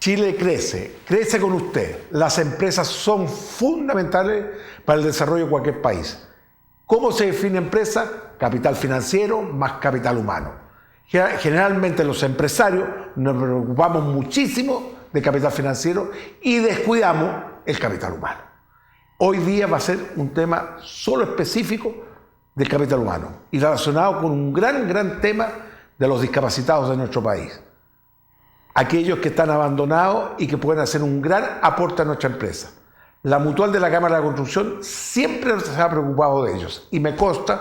Chile crece con usted. Las empresas son fundamentales para el desarrollo de cualquier país. ¿Cómo se define empresa? Capital financiero más capital humano. Generalmente los empresarios nos preocupamos muchísimo de capital financiero y descuidamos el capital humano. Hoy día va a ser un tema solo específico del capital humano y relacionado con un gran tema de los discapacitados de nuestro país. Aquellos que están abandonados y que pueden hacer un gran aporte a nuestra empresa. La Mutual de la Cámara de la Construcción siempre se ha preocupado de ellos y me consta,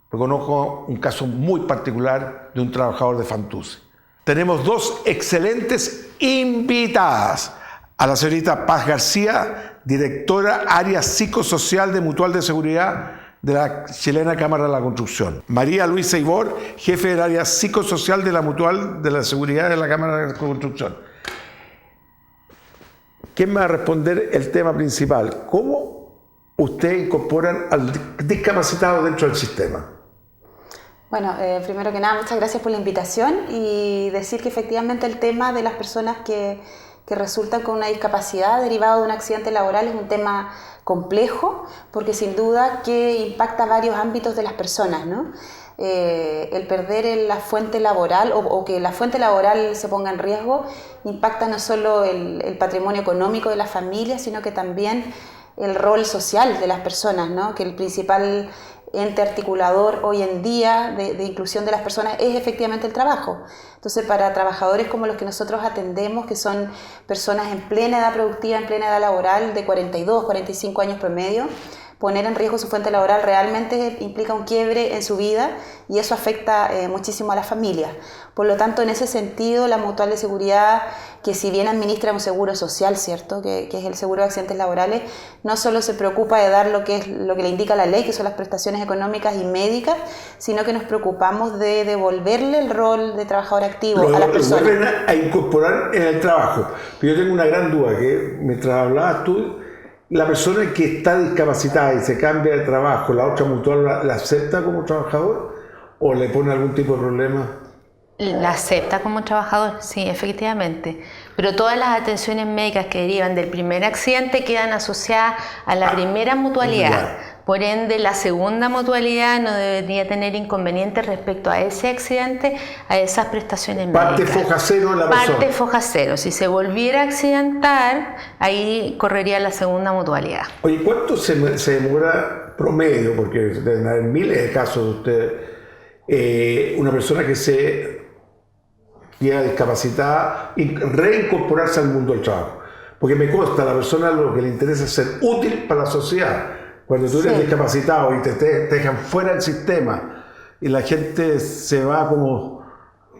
porque conozco un caso muy particular de un trabajador de Fantuzzi. Tenemos dos excelentes invitadas. A la señorita Paz García, directora área psicosocial de Mutual de Seguridad de la Chilena Cámara de la Construcción. María Luisa Ibor, jefe del área psicosocial de la Mutual de la Seguridad de la Cámara de la Construcción. ¿Quién me va a responder el tema principal? ¿Cómo ustedes incorporan al discapacitado dentro del sistema? Bueno, primero que nada, muchas gracias por la invitación y decir que efectivamente el tema de las personas que resultan con una discapacidad derivado de un accidente laboral es un tema complejo porque sin duda que impacta varios ámbitos de las personas, ¿no? El perder la fuente laboral o que la fuente laboral se ponga en riesgo impacta no solo el patrimonio económico de la familia, sino que también el rol social de las personas, ¿no? Que el principal ente articulador hoy en día de inclusión de las personas es efectivamente el trabajo. Entonces, para trabajadores como los que nosotros atendemos, que son personas en plena edad productiva, en plena edad laboral, de 42, 45 años promedio, poner en riesgo su fuente laboral realmente implica un quiebre en su vida y eso afecta muchísimo a la familia. Por lo tanto, en ese sentido, la Mutual de Seguridad, que si bien administra un seguro social, ¿cierto?, que es el seguro de accidentes laborales, no solo se preocupa de dar lo que le indica la ley, que son las prestaciones económicas y médicas, sino que nos preocupamos de devolverle el rol de trabajador activo a las personas. Lo vuelven a incorporar en el trabajo. Pero yo tengo una gran duda, que mientras hablabas tú, la persona que está discapacitada y se cambia de trabajo, ¿la otra mutual la acepta como trabajador o le pone algún tipo de problema? La acepta como trabajador, sí, efectivamente. Pero todas las atenciones médicas que derivan del primer accidente quedan asociadas a la primera mutualidad. Por ende, la segunda mutualidad no debería tener inconvenientes respecto a ese accidente, a esas prestaciones médicas. Parte foja cero en la persona. Parte foja cero. Si se volviera a accidentar, ahí correría la segunda mutualidad. Oye, ¿cuánto se demora promedio? Porque deben haber miles de casos de ustedes. Una persona que se queda discapacitada y reincorporarse al mundo del trabajo. Porque me consta, a la persona lo que le interesa es ser útil para la sociedad. Cuando tú eres discapacitado y te dejan fuera del sistema y la gente se va como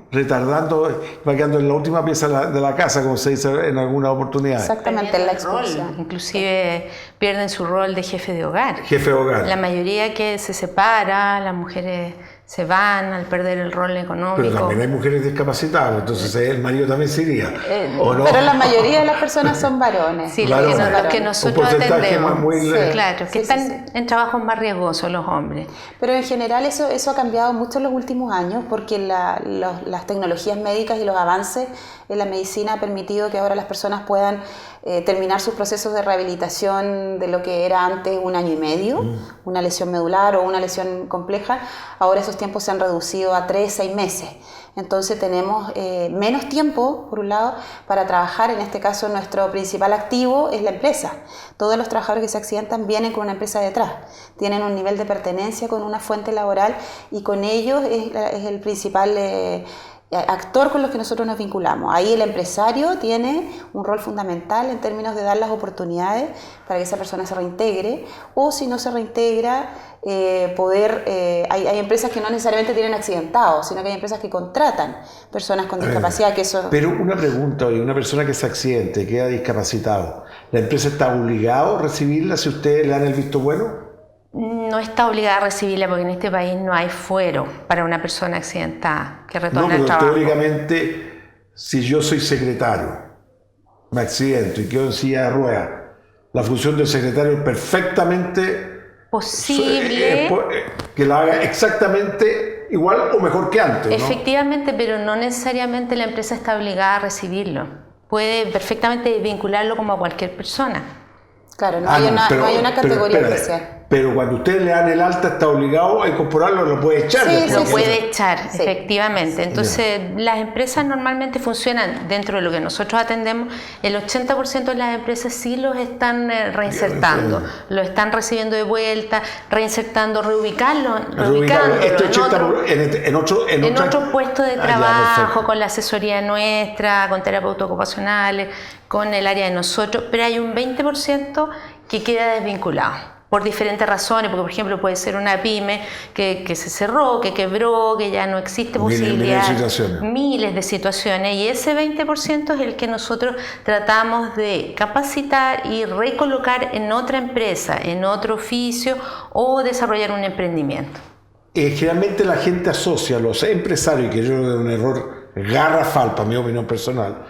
retardando, va quedando en la última pieza de la casa, como se dice en algunas oportunidades. Exactamente, en la expulsión. Inclusive pierden su rol de jefe de hogar. Jefe de hogar. La mayoría que se separa, las mujeres se van al perder el rol económico. Pero también hay mujeres discapacitadas, entonces el marido también se iría. ¿O no? Pero la mayoría de las personas son varones. Sí, varones. los que nosotros atendemos. Muy claro, que están en trabajos más riesgosos los hombres. Pero en general eso ha cambiado mucho en los últimos años porque las tecnologías médicas y los avances en la medicina ha permitido que ahora las personas puedan terminar sus procesos de rehabilitación de lo que era antes 1 año y medio, una lesión medular o una lesión compleja. Ahora esos tiempos se han reducido a 3, 6 meses. Entonces tenemos menos tiempo, por un lado, para trabajar. En este caso, nuestro principal activo es la empresa. Todos los trabajadores que se accidentan vienen con una empresa detrás. Tienen un nivel de pertenencia con una fuente laboral y con ellos es el principal actor con los que nosotros nos vinculamos. Ahí el empresario tiene un rol fundamental en términos de dar las oportunidades para que esa persona se reintegre, o si no se reintegra, hay empresas que no necesariamente tienen accidentados, sino que hay empresas que contratan personas con discapacidad. Pero una pregunta, oye, una persona que se accidente, queda discapacitado, ¿la empresa está obligada a recibirla si ustedes le dan el visto bueno? No está obligada a recibirla porque en este país no hay fuero para una persona accidentada que retorne al trabajo. Teóricamente, si yo soy secretario, me accidento y quedo en silla de ruedas, la función del secretario es perfectamente posible que la haga exactamente igual o mejor que antes, ¿no? Efectivamente, pero no necesariamente la empresa está obligada a recibirlo. puede perfectamente vincularlo como a cualquier persona. Claro, no hay una categoría especial. Pero cuando ustedes le dan el alta, está obligado a incorporarlo, lo puede echar. Sí, Lo puede echar, efectivamente. Entonces, las empresas normalmente funcionan dentro de lo que nosotros atendemos. El 80% de las empresas sí los están reinsertando, lo están recibiendo de vuelta, reinsertando, reubicándolo en otro puesto de trabajo, con la asesoría nuestra, con terapeutas ocupacionales, con el área de nosotros, pero hay un 20% que queda desvinculado. Por diferentes razones, porque por ejemplo puede ser una pyme que se cerró, que quebró, que ya no existe posibilidad, miles de situaciones, y ese 20% es el que nosotros tratamos de capacitar y recolocar en otra empresa, en otro oficio o desarrollar un emprendimiento. Generalmente la gente asocia a los empresarios, que yo creo que es un error garrafal para mi opinión personal,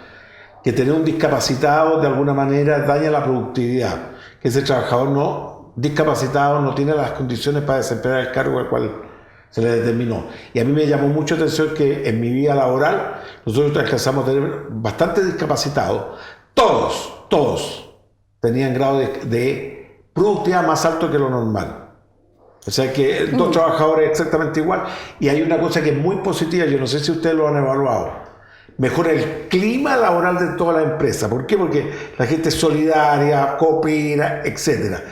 que tener un discapacitado de alguna manera daña la productividad, que ese trabajador discapacitado no tiene las condiciones para desempeñar el cargo al cual se le determinó. Y a mí me llamó mucho la atención que en mi vida laboral nosotros alcanzamos a tener bastante discapacitados. Todos tenían grado de productividad más alto que lo normal. O sea que dos trabajadores exactamente igual. Y hay una cosa que es muy positiva, yo no sé si ustedes lo han evaluado. Mejora el clima laboral de toda la empresa. ¿Por qué? Porque la gente es solidaria, coopera, etcétera.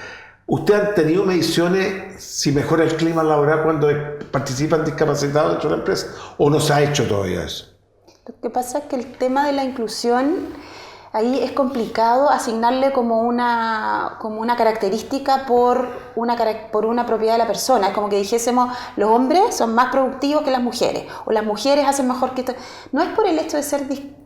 ¿Ustedes han tenido mediciones si mejora el clima laboral cuando participan discapacitados dentro de la empresa? ¿O no se ha hecho todavía eso? Lo que pasa es que el tema de la inclusión, ahí es complicado asignarle como una característica por una propiedad de la persona. Es como que dijésemos, los hombres son más productivos que las mujeres, o las mujeres hacen mejor que esto. No es por el hecho de ser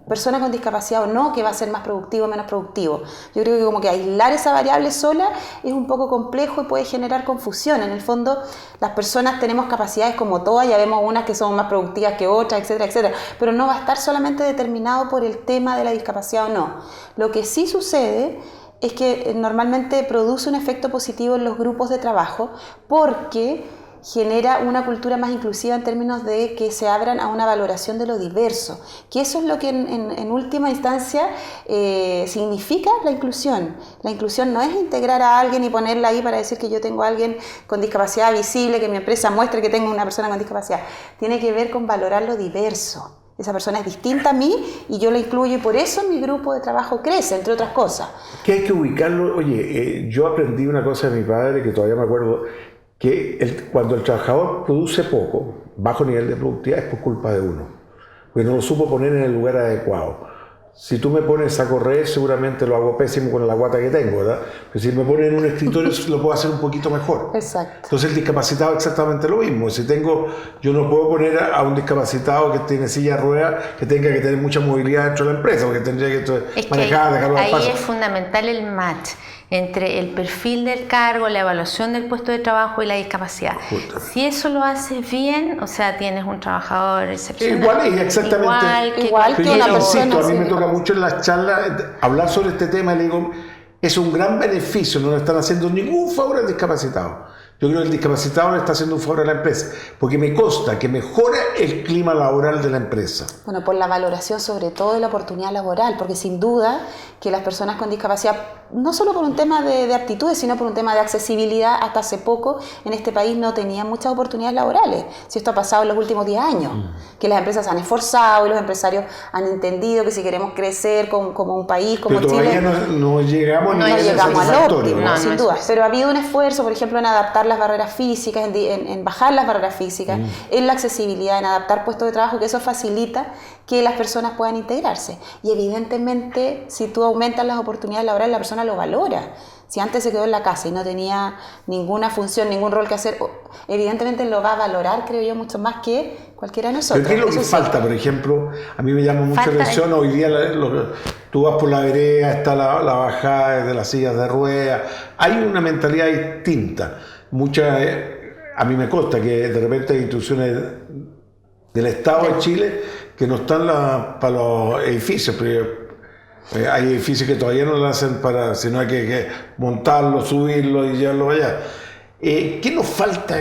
persona con discapacidad o no que va a ser más productivo o menos productivo. Yo creo que como que aislar esa variable sola es un poco complejo y puede generar confusión. En el fondo, las personas tenemos capacidades como todas, ya vemos unas que son más productivas que otras, etcétera, etcétera, pero no va a estar solamente determinado por el tema de la discapacidad o no. Lo que sí sucede es que normalmente produce un efecto positivo en los grupos de trabajo porque genera una cultura más inclusiva en términos de que se abran a una valoración de lo diverso, que eso es lo que en última instancia significa la inclusión. La inclusión no es integrar a alguien y ponerla ahí para decir que yo tengo a alguien con discapacidad visible, que mi empresa muestre que tengo una persona con discapacidad. Tiene que ver con valorar lo diverso. Esa persona es distinta a mí y yo la incluyo y por eso mi grupo de trabajo crece, entre otras cosas. Que hay que ubicarlo. Oye, yo aprendí una cosa de mi padre que todavía me acuerdo, que cuando el trabajador produce poco, bajo nivel de productividad, es por culpa de uno, porque no lo supo poner en el lugar adecuado. Si tú me pones a correr, seguramente lo hago pésimo con la guata que tengo, ¿verdad? Pero si me pones en un escritorio, lo puedo hacer un poquito mejor. Exacto. Entonces el discapacitado es exactamente lo mismo. Yo no puedo poner a un discapacitado que tiene silla de ruedas, que tenga que tener mucha movilidad dentro de la empresa, porque tendría que manejar, dejarlo al paso. Ahí es fundamental el match entre el perfil del cargo, la evaluación del puesto de trabajo y la discapacidad. Si eso lo haces bien, o sea, tienes un trabajador excepcional. Igual que una persona. A mí me toca mucho en las charlas hablar sobre este tema y le digo, es un gran beneficio, no le están haciendo ningún favor al discapacitado. Yo creo que el discapacitado le está haciendo un favor a la empresa, porque me consta que mejora el clima laboral de la empresa. Bueno, por la valoración sobre todo de la oportunidad laboral, porque sin duda que las personas con discapacidad, no solo por un tema de aptitudes, sino por un tema de accesibilidad, hasta hace poco en este país no tenían muchas oportunidades laborales. Si esto ha pasado en los últimos 10 años, que las empresas han esforzado y los empresarios han entendido que si queremos crecer como un país, como pero Chile... Pero todavía no llegamos al óptimo, ¿no? sin duda. Pero ha habido un esfuerzo, por ejemplo, en adaptar las barreras físicas, en bajar las barreras físicas, en la accesibilidad, en adaptar puestos de trabajo, que eso facilita que las personas puedan integrarse. Y evidentemente, si tú aumentas las oportunidades laborales, la persona lo valora. Si antes se quedó en la casa y no tenía ninguna función, ningún rol que hacer, evidentemente lo va a valorar, creo yo, mucho más que cualquiera de nosotros. ¿Pero qué es lo que falta, por ejemplo? A mí me llama mucho la atención, hoy día tú vas por la vereda, está la bajada de las sillas de ruedas, hay una mentalidad distinta. A mí me consta que de repente hay instituciones del Estado de Chile que no están para los edificios, pero hay edificios que todavía no lo hacen sino hay que montarlo, subirlo y llevarlo allá. ¿Qué nos falta?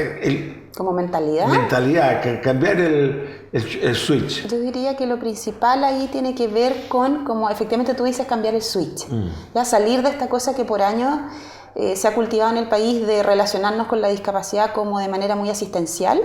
¿Como mentalidad? Mentalidad, cambiar el switch. Yo diría que lo principal ahí tiene que ver con, como efectivamente tú dices, cambiar el switch. Ya salir de esta cosa que por años se ha cultivado en el país de relacionarnos con la discapacidad como de manera muy asistencial,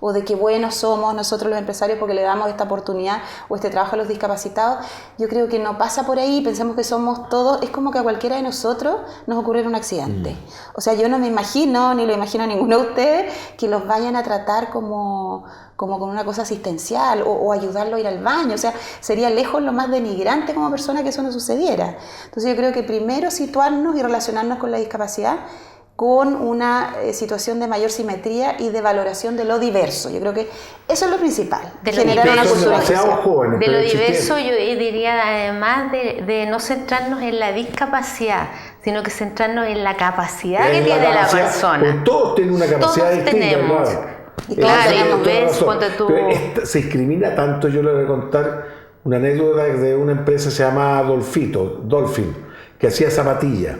o de que buenos somos nosotros los empresarios porque le damos esta oportunidad o este trabajo a los discapacitados. Yo creo que no pasa por ahí, pensemos que somos todos, es como que a cualquiera de nosotros nos ocurriera un accidente. O sea, yo no me imagino, ni lo imagino a ninguno de ustedes, que los vayan a tratar como con una cosa asistencial o ayudarlo a ir al baño. O sea, sería lejos lo más denigrante como persona que eso no sucediera. Entonces yo creo que primero situarnos y relacionarnos con la discapacidad con una situación de mayor simetría y de valoración de lo diverso. Yo creo que eso es lo principal, generar una cultura jóvenes, de lo diverso. Yo diría, además de no centrarnos en la discapacidad, sino que centrarnos en la capacidad que tiene la persona. Pues todos tienen una capacidad distinta. Tenemos. Claro, y ves cuando tú... Se discrimina tanto. Yo le voy a contar una anécdota de una empresa que se llama Dolphin, que hacía zapatillas.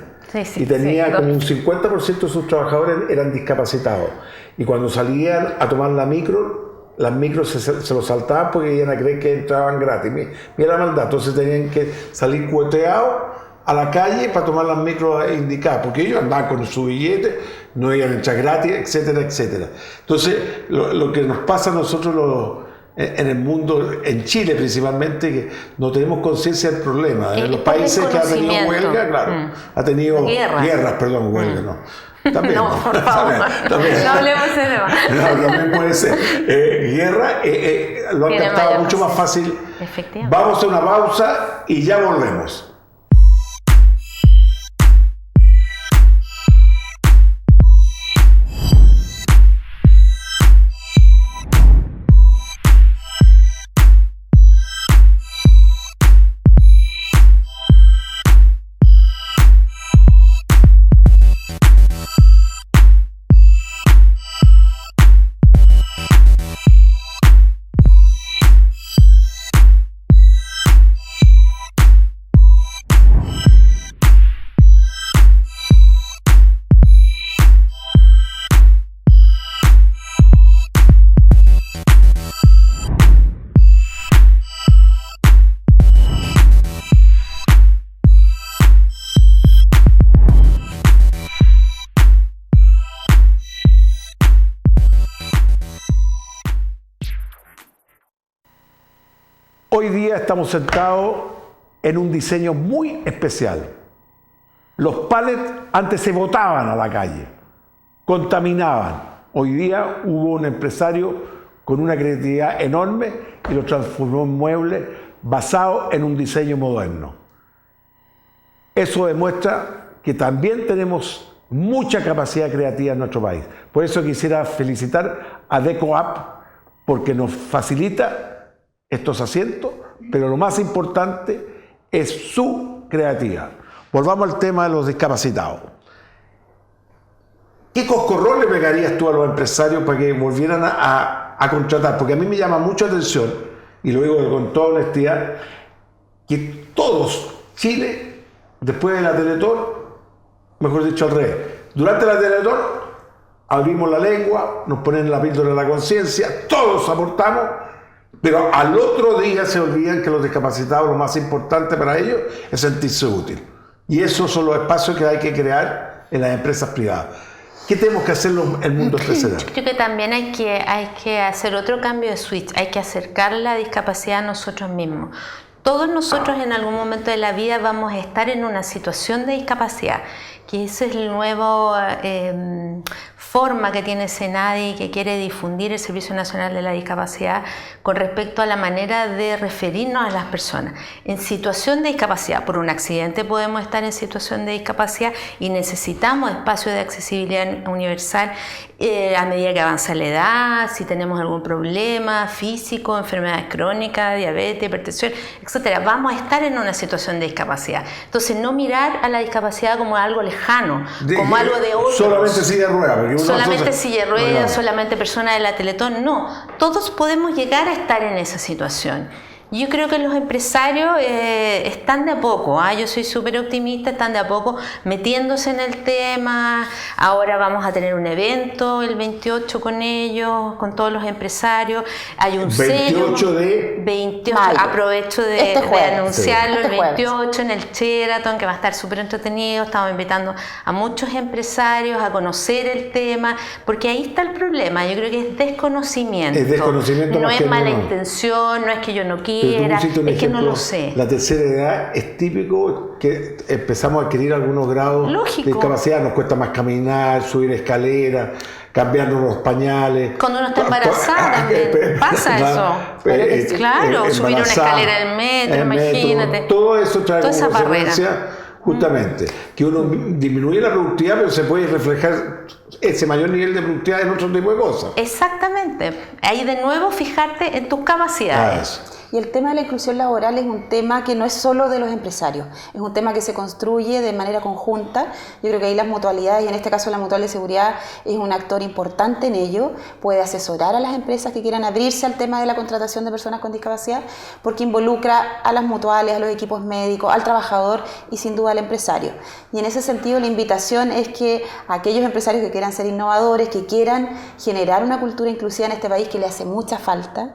Y tenía como un 50% de sus trabajadores eran discapacitados. Y cuando salían a tomar las micros se los saltaban porque iban a creer que entraban gratis. Mira la maldad. Entonces tenían que salir cueteados a la calle para tomar las micros indicadas, porque ellos andaban con su billete, no iban a entrar gratis, etcétera, etcétera. Entonces, lo que nos pasa a nosotros en el mundo, en Chile principalmente, que no tenemos conciencia del problema. En los países que ha tenido huelga, claro, ha tenido guerras, huelga, no. También, no, por favor, también. No hablemos de eso. No, también puede ser. Guerra lo han captado mucho más fácil. Vamos a una pausa y ya volvemos. Hoy día estamos sentados en un diseño muy especial. Los pallets antes se botaban a la calle, contaminaban. Hoy día hubo un empresario con una creatividad enorme y lo transformó en muebles basado en un diseño moderno. Eso demuestra que también tenemos mucha capacidad creativa en nuestro país. Por eso quisiera felicitar a DecoApp porque nos facilita estos asientos, pero lo más importante es su creatividad. Volvamos al tema de los discapacitados. ¿Qué coscorrón le pegarías tú a los empresarios para que volvieran a contratar? Porque a mí me llama mucha atención, y lo digo con toda honestidad, que todos, Chile, después de la Teletón, mejor dicho al revés, durante la Teletón abrimos la lengua, nos ponen la píldora de la conciencia, todos aportamos, pero al otro día se olvidan que los discapacitados, lo más importante para ellos es sentirse útil. Y esos son los espacios que hay que crear en las empresas privadas. ¿Qué tenemos que hacer en el mundo empresarial? Yo creo que también hay que hacer otro cambio de switch, hay que acercar la discapacidad a nosotros mismos. Todos nosotros en algún momento de la vida vamos a estar en una situación de discapacidad, que esa es la nueva forma que tiene SENADI y que quiere difundir el Servicio Nacional de la Discapacidad con respecto a la manera de referirnos a las personas. En situación de discapacidad, por un accidente podemos estar en situación de discapacidad y necesitamos espacios de accesibilidad universal a medida que avanza la edad, si tenemos algún problema físico, enfermedades crónicas, diabetes, hipertensión, etc. Vamos a estar en una situación de discapacidad. Entonces, no mirar a la discapacidad como algo lejano, como algo de otros. Solamente silla de ruedas. Solamente silla de ruedas, solamente personas de la Teletón. No, todos podemos llegar a estar en esa situación. Yo creo que los empresarios están de a poco, yo soy súper optimista, están de a poco metiéndose en el tema. Ahora vamos a tener un evento el 28 con ellos, con todos los empresarios. Hay un 28 de 28, mayo. Aprovecho de anunciarlo, Sí. el 28 en el Sheraton, que va a estar súper entretenido. Estamos invitando a muchos empresarios a conocer el tema, porque ahí está el problema. Yo creo que es desconocimiento. Es desconocimiento no más es que mala no. intención, no es que yo no Pero tú quiera, pusiste un es que no ejemplo, lo sé. La tercera edad es típico que empezamos a adquirir algunos grados Lógico. de discapacidad, nos cuesta más caminar, subir escaleras, cambiarnos los pañales. Cuando uno está embarazada también pasa eso. Claro, subir una escalera del metro, imagínate. Todo eso trae Toda esa como barrera. consecuencia justamente que uno disminuye la productividad, pero se puede reflejar ese mayor nivel de productividad en otro tipo de cosas. Exactamente. Ahí de nuevo fijarte en tus capacidades. Y el tema de la inclusión laboral es un tema que no es solo de los empresarios, es un tema que se construye de manera conjunta. Yo creo que ahí las mutualidades, y en este caso la Mutual de Seguridad es un actor importante en ello, puede asesorar a las empresas que quieran abrirse al tema de la contratación de personas con discapacidad, porque involucra a las mutuales, a los equipos médicos, al trabajador y sin duda al empresario. Y en ese sentido la invitación es que aquellos empresarios que quieran ser innovadores, que quieran generar una cultura inclusiva en este país que le hace mucha falta,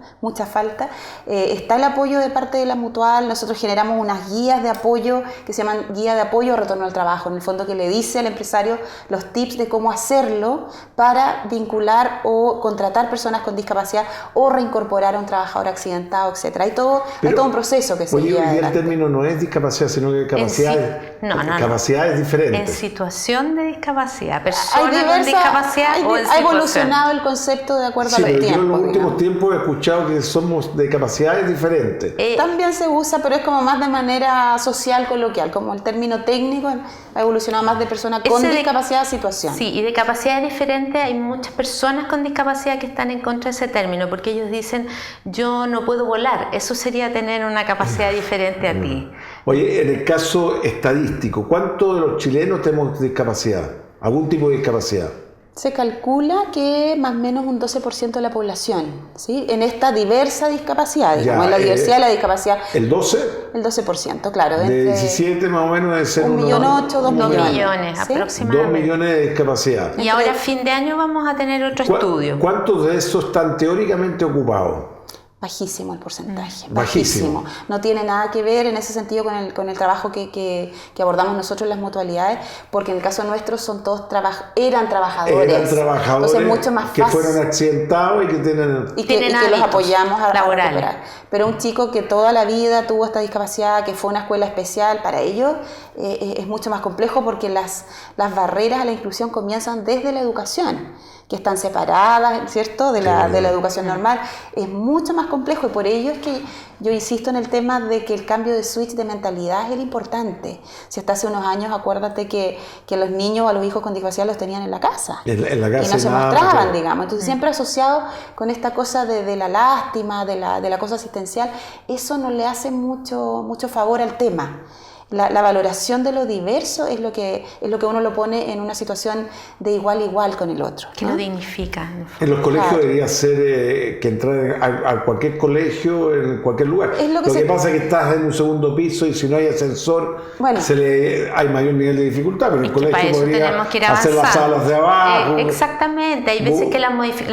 está el apoyo de parte de la Mutual. Nosotros generamos unas guías de apoyo que se llaman Guía de Apoyo a Retorno al Trabajo, en el fondo que le dice al empresario los tips de cómo hacerlo para vincular o contratar personas con discapacidad o reincorporar a un trabajador accidentado, etc. Hay todo un proceso que se Oye, lleva hoy día el adelante. término no es discapacidad, sino que capacidades diferentes. En situación de discapacidad, Hay personas con discapacidad o en ha situación. evolucionado el concepto de acuerdo Sí, a los pero yo en tiempos. los últimos digamos. tiempos he escuchado que somos de capacidades diferentes. También se usa, pero es como más de manera social, coloquial, como el término técnico ha evolucionado más de persona con discapacidad a situación. Sí, y de capacidades diferentes hay muchas personas con discapacidad que están en contra de ese término, porque ellos dicen, yo no puedo volar, eso sería tener una capacidad diferente a ti. Oye, en el caso estadístico, ¿cuántos de los chilenos tenemos discapacidad? ¿Algún tipo de discapacidad? Se calcula que más o menos un 12% de la población, ¿sí? En esta diversa discapacidad, digamos, en la diversidad de la discapacidad. ¿El 12? El 12%, claro. De 17 más o menos debe ser 1.800.000, 2 millones. millones ¿sí? aproximadamente. 2 millones de discapacidad. Y ahora a fin de año vamos a tener otro estudio. ¿Cuántos de esos están teóricamente ocupados? Bajísimo el porcentaje, Bajísimo. No tiene nada que ver en ese sentido con el trabajo que abordamos nosotros en las mutualidades, porque en el caso nuestro son todos eran trabajadores. Entonces mucho más que fácil. fueron accidentados y que tienen... Y que los apoyamos a laborales. recuperar. Pero un chico que toda la vida tuvo esta discapacidad, que fue a una escuela especial, para ellos es mucho más complejo porque las barreras a la inclusión comienzan desde la educación, que están separadas, ¿cierto?, de la educación normal. Es mucho más complejo y por ello es que yo insisto en el tema de que el cambio de switch de mentalidad es el importante. Si hasta hace unos años, acuérdate que los niños o a los hijos con discapacidad los tenían en la casa. En la casa y no se nada, mostraban, claro. digamos. Entonces siempre asociado con esta cosa de la lástima, de la cosa asistencial, eso no le hace mucho favor al tema. La valoración de lo diverso es lo que uno lo pone en una situación de igual a igual con el otro, Que ¿no? lo dignifica. En los colegios debería ser que entrar a cualquier colegio, en cualquier lugar. Es lo que pasa es que estás en un segundo piso y si no hay ascenso, hay mayor nivel de dificultad, pero el colegio podría hacer las salas de abajo. Exactamente. Hay veces que las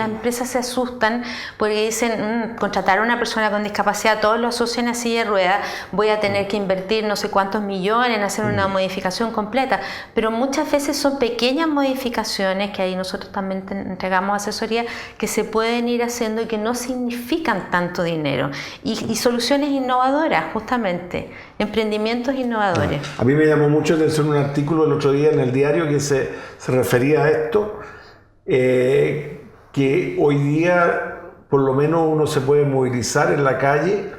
empresas se asustan porque dicen, contratar a una persona con discapacidad, todos lo asocian a silla de ruedas, voy a tener que invertir no sé cuántos millones en hacer una modificación completa, pero muchas veces son pequeñas modificaciones que ahí nosotros también entregamos asesoría que se pueden ir haciendo y que no significan tanto dinero y soluciones innovadoras, justamente emprendimientos innovadores. A mí me llamó mucho la atención un artículo el otro día en el diario que se refería a esto, que hoy día por lo menos uno se puede movilizar en la calle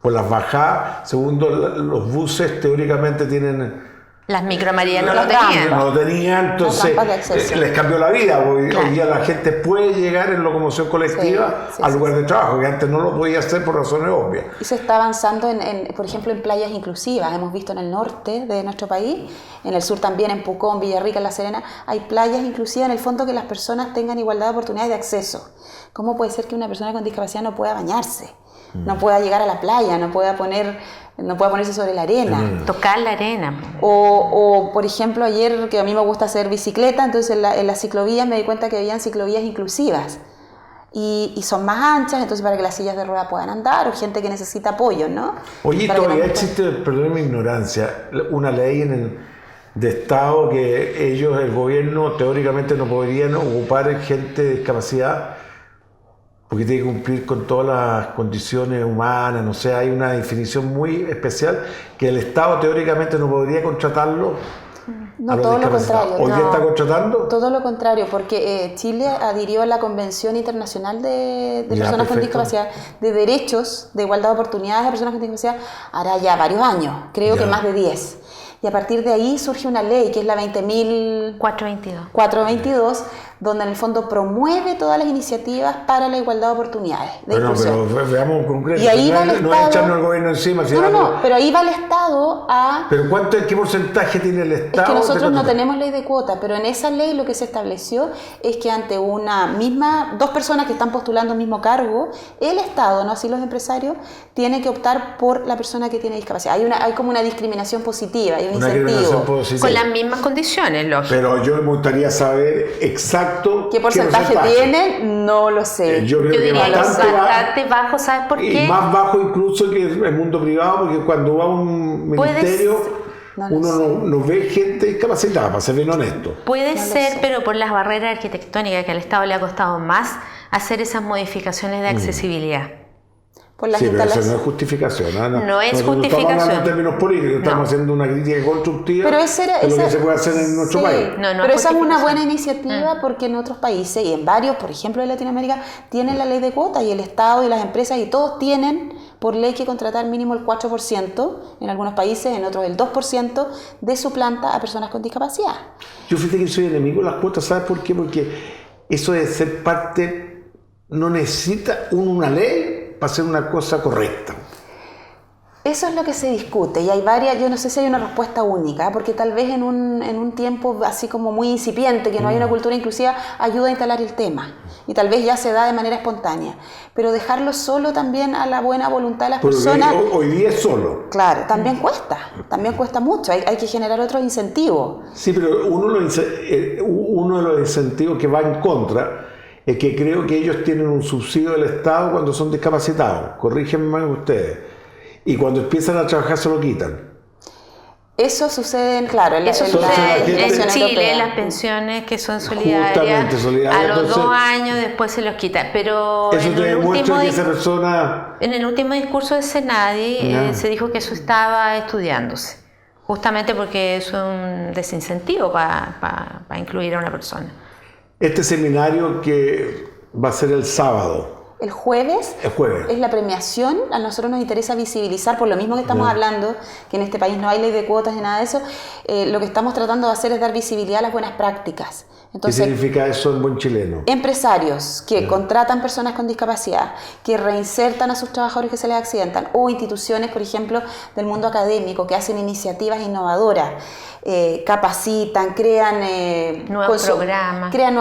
por las bajadas. Segundo, los buses teóricamente tienen... Las micromarías no lo tenían. No lo tenían, entonces les cambió la vida. Hoy día la gente puede llegar en locomoción colectiva al lugar de trabajo, que antes no lo podía hacer por razones obvias. Y se está avanzando, por ejemplo, en playas inclusivas. Hemos visto en el norte de nuestro país, en el sur también, en Pucón, Villarrica, en La Serena, hay playas inclusivas en el fondo que las personas tengan igualdad de oportunidades de acceso. ¿Cómo puede ser que una persona con discapacidad no pueda bañarse? no pueda llegar a la playa, no pueda ponerse sobre la arena. Tocar la arena. O, por ejemplo, ayer, que a mí me gusta hacer bicicleta, entonces en las ciclovías me di cuenta que habían ciclovías inclusivas. Y son más anchas, entonces para que las sillas de rueda puedan andar, o gente que necesita apoyo, ¿no? Oye, para todavía existe el problema de ignorancia, una ley de Estado que ellos, el gobierno, teóricamente no podrían ocupar gente de discapacidad porque tiene que cumplir con todas las condiciones humanas, no sé, hay una definición muy especial que el Estado teóricamente no podría contratarlo. No, todo lo contrario. ¿Hoy día está contratando? Todo lo contrario, porque Chile adhirió a la Convención Internacional de Personas con Discapacidad, de derechos, de igualdad de oportunidades de personas con discapacidad, hará ya varios años, creo que más de 10. Y a partir de ahí surge una ley, que es la 20.422, donde en el fondo promueve todas las iniciativas para la igualdad de oportunidades. Bueno, pero veamos un concreto. Y ahí va el no Estado, echarnos al gobierno encima. No, pero ahí va el Estado a... ¿Pero qué porcentaje tiene el Estado? Es que nosotros no tenemos ley de cuota, pero en esa ley lo que se estableció es que ante dos personas que están postulando el mismo cargo, el Estado, no así los empresarios, tiene que optar por la persona que tiene discapacidad. Hay como una discriminación positiva, hay un incentivo. Con las mismas condiciones, lógico. Pero yo me gustaría saber exacto qué porcentaje tiene, no lo sé. Yo creo diría que bastante bajo, ¿sabes por qué? Y más bajo incluso que el mundo privado, porque cuando va a un ministerio uno no ve gente discapacitada, para ser bien honesto. Puede ser, pero por las barreras arquitectónicas que al Estado le ha costado más hacer esas modificaciones de accesibilidad. Por las sí, pero eso no es justificación. No es justificación. Estamos hablando en términos políticos, estamos haciendo una crítica constructiva de lo que se puede hacer en nuestro país. Pero esa es una buena iniciativa porque en otros países y en varios, por ejemplo de Latinoamérica, tienen la ley de cuotas y el Estado y las empresas y todos tienen por ley que contratar mínimo el 4%, en algunos países, en otros el 2% de su planta a personas con discapacidad. Yo fíjate que soy enemigo de las cuotas, ¿sabes por qué? Porque eso de ser parte no necesita una ley para hacer una cosa correcta. Eso es lo que se discute y hay varias, yo no sé si hay una respuesta única, porque tal vez en un tiempo así como muy incipiente, que no hay una cultura inclusiva, ayuda a instalar el tema y tal vez ya se da de manera espontánea, pero dejarlo solo también a la buena voluntad de las personas. Hoy día es solo. Claro, también cuesta mucho, hay que generar otros incentivos. Sí, pero uno de los incentivos que va en contra es que creo que ellos tienen un subsidio del Estado cuando son discapacitados, corrígenme ustedes, y cuando empiezan a trabajar se lo quitan. Eso sucede, claro, en Chile, en las pensiones que son solidarias, a los 2 años después se los quita. Pero eso te demuestra que esa persona... En el último discurso de Senadi se dijo que eso estaba estudiándose, justamente porque es un desincentivo para incluir a una persona. Este seminario que va a ser el sábado. El jueves es la premiación. A nosotros nos interesa visibilizar, por lo mismo que estamos hablando, que en este país no hay ley de cuotas ni nada de eso, lo que estamos tratando de hacer es dar visibilidad a las buenas prácticas. Entonces, ¿qué significa eso en buen chileno? Empresarios que contratan personas con discapacidad, que reinsertan a sus trabajadores que se les accidentan, o instituciones, por ejemplo, del mundo académico, que hacen iniciativas innovadoras, capacitan, crean nuevos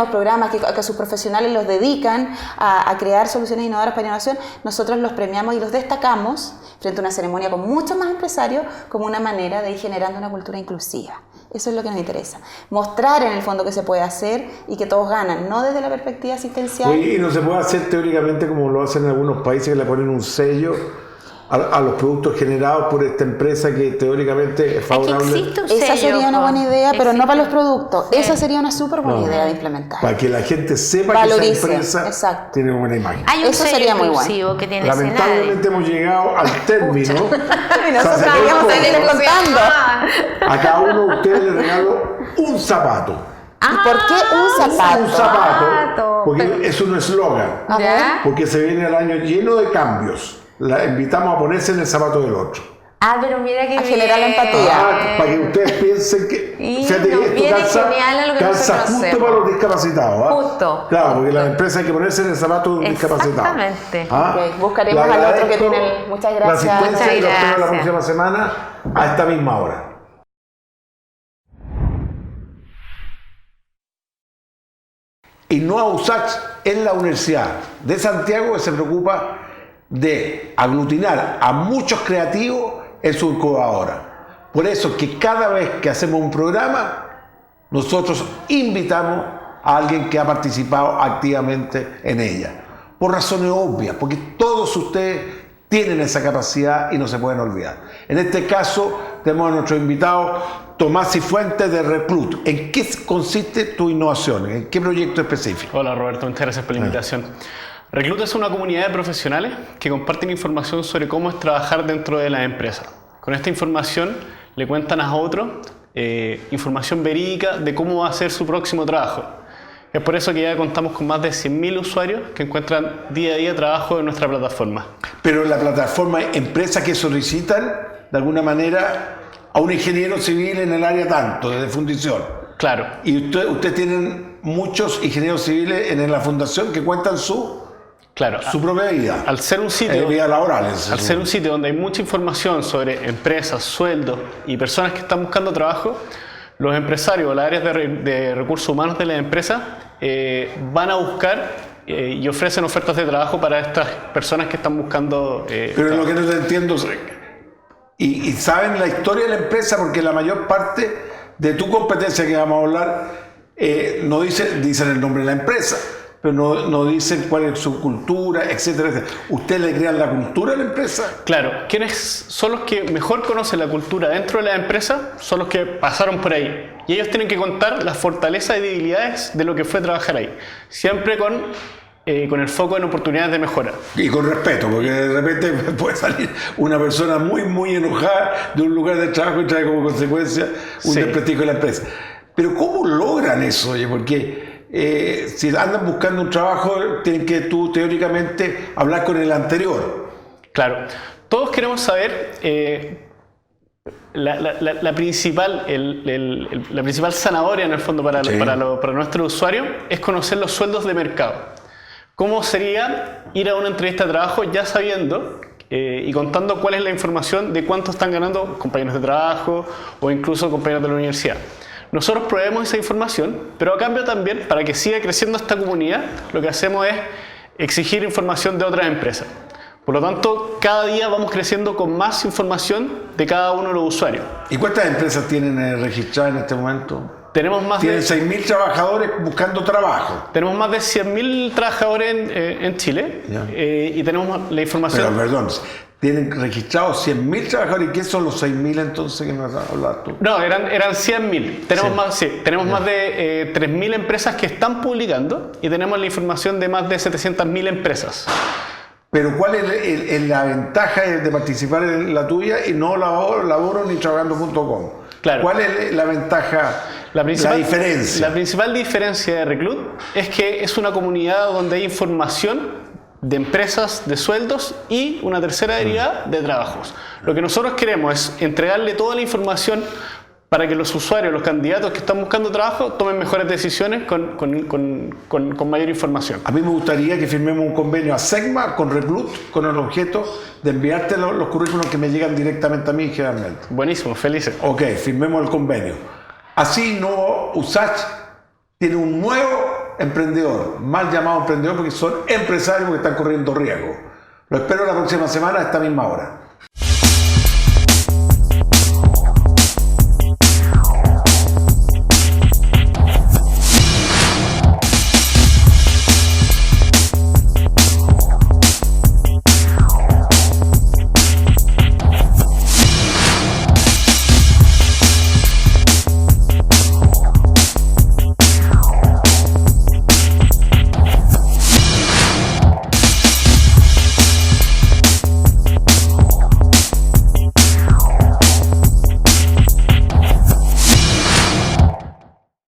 programas que a sus profesionales los dedican a crear soluciones innovadoras para innovación. Nosotros los premiamos y los destacamos frente a una ceremonia con muchos más empresarios como una manera de ir generando una cultura inclusiva. Eso es lo que nos interesa. Mostrar en el fondo que se puede hacer y que todos ganan, no desde la perspectiva asistencial. Y no se puede hacer teóricamente como lo hacen en algunos países, que le ponen un sello a los productos generados por esta empresa que teóricamente es favorable. Esa sería una buena idea, pero no para los productos. Esa sería una súper buena idea de implementar. Para que la gente sepa que esa empresa tiene una buena imagen. Hay un sería muy bueno. Que tiene lamentablemente hemos llegado al término. Y nosotros queríamos seguir contando. A cada uno de ustedes les regalo un zapato. ¿Y por qué un zapato? Un zapato, porque es un eslogan. Porque se viene el año lleno de cambios. La invitamos a ponerse en el zapato del otro. Pero mira que generar la empatía. Para que ustedes piensen que esto calza justo para los discapacitados. Justo. Claro, porque la empresa hay que ponerse en el zapato de un discapacitado. Exactamente. Buscaremos al otro que tiene. Muchas gracias. La asistencia y los espero la próxima semana a esta misma hora. Y Noa USACH es la Universidad de Santiago que se preocupa de aglutinar a muchos creativos en su incubadora. Por eso que cada vez que hacemos un programa, nosotros invitamos a alguien que ha participado activamente en ella. Por razones obvias, porque todos ustedes tienen esa capacidad y no se pueden olvidar. En este caso, tenemos a nuestro invitado Tomás Cifuentes de Reclut. ¿En qué consiste tu innovación? ¿En qué proyecto específico? Hola Roberto, muchas gracias por la invitación. Reclut es una comunidad de profesionales que comparten información sobre cómo es trabajar dentro de la empresa. Con esta información le cuentan a otros información verídica de cómo va a ser su próximo trabajo. Es por eso que ya contamos con más de 100.000 usuarios que encuentran día a día trabajo en nuestra plataforma. Pero en la plataforma hay empresas que solicitan de alguna manera a un ingeniero civil en el área tanto, de fundición. Claro. Y usted tienen muchos ingenieros civiles en la fundación que cuentan su propia vida. Al ser un sitio, vida laboral. Al ser un sitio donde hay mucha información sobre empresas, sueldos y personas que están buscando trabajo, los empresarios o las áreas de recursos humanos de las empresas van a buscar y ofrecen ofertas de trabajo para estas personas que están buscando Pero lo que no te entiendo es, y saben la historia de la empresa, porque la mayor parte de tu competencia que vamos a hablar no dicen el nombre de la empresa, pero no dicen cuál es su cultura, etcétera, etcétera. ¿Ustedes le crean la cultura a la empresa? Claro, quienes son los que mejor conocen la cultura dentro de la empresa son los que pasaron por ahí. Y ellos tienen que contar las fortalezas y debilidades de lo que fue trabajar ahí. Siempre con el foco en oportunidades de mejora. Y con respeto, porque de repente puede salir una persona muy enojada de un lugar de trabajo y trae como consecuencia un desprestigio de la empresa. Pero ¿cómo logran eso? Oye, porque si andan buscando un trabajo, tienen que tú teóricamente hablar con el anterior. Claro, todos queremos saber la principal zanahoria en el fondo para nuestro usuario es conocer los sueldos de mercado. ¿Cómo sería ir a una entrevista de trabajo ya sabiendo y contando cuál es la información de cuánto están ganando compañeros de trabajo o incluso compañeros de la universidad? Nosotros proveemos esa información, pero a cambio también, para que siga creciendo esta comunidad, lo que hacemos es exigir información de otras empresas. Por lo tanto, cada día vamos creciendo con más información de cada uno de los usuarios. ¿Y cuántas empresas tienen registradas en este momento? Tienen 6.000 trabajadores buscando trabajo. Tenemos más de 100.000 trabajadores en Chile y tenemos la información... Pero perdón, tienen registrados 100.000 trabajadores. ¿Y qué son los 6.000 entonces que me vas a hablar tú? No, eran 100.000. Tenemos más de 3.000 empresas que están publicando y tenemos la información de más de 700.000 empresas. Pero ¿cuál es la ventaja de participar en la tuya y no laboro ni trabajando.com? Claro. ¿Cuál es la ventaja, la diferencia? La principal diferencia de Reclut es que es una comunidad donde hay información de empresas, de sueldos y una tercera derivada de trabajos. Lo que nosotros queremos es entregarle toda la información para que los usuarios, los candidatos que están buscando trabajo tomen mejores decisiones con mayor información. A mí me gustaría que firmemos un convenio a SECMA con Reclut con el objeto de enviarte los currículos que me llegan directamente a mí generalmente. Buenísimo, felices. Ok, firmemos el convenio. Así no Usach tiene un nuevo emprendedor, mal llamado emprendedor porque son empresarios que están corriendo riesgo. Lo espero la próxima semana a esta misma hora.